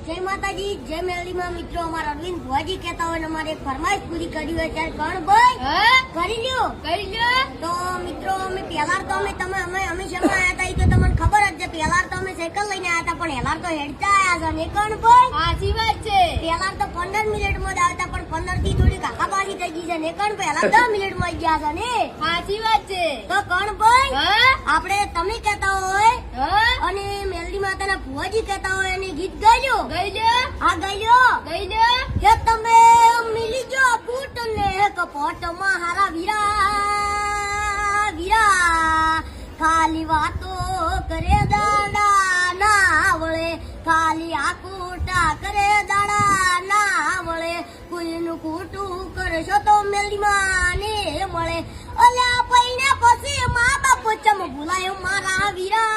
જય માતાજી, જય મેલડી માં મિત્રો. અમારા અરવિંદ ભુવાજી કહેતા હોય અમારે એક ફરમાઈશ પૂરી કરી હોય ત્યારે કણ ભાઈ કરી લ્યો. તો મિત્રો અમે પેલા તો અમે શેમાં આયા હતા એ તો તમને ખબર જ છે. પેલા તો અમે સાયકલ લઈને આયા હતા પણ એલા તો હેડતા આયા છે ને કણ ભાઈ. સાચી વાત છે. પેલા તો 15 મિનિટમાં જ આવતા પણ 15 થી થોડી કાકાબાજી થઈ ગઈ છે ને કણ ભાઈ. પેલા 10 મિનિટમાં જ ગયા છે ને. સાચી વાત છે. તો કણ ભાઈ આપણે તમે કહેતા હોય અને મેલડી માતાના ભુવાજી કહેતા હોય અને ગીત ગાયો આ ગાયો હે તમે મિલી જો ફૂટ ને કપોટ માં હારા વીરા ખાલી વાતો કરે દાડા ના વળે, ખાલી આકુટા કરે દાડા ના વળે. કોઈનું ખોટું કરશો તો મેલડી માને મળે. અલ્યા પૈને પછી મા બાપ ચમ ભૂલાયો મારા વીરા.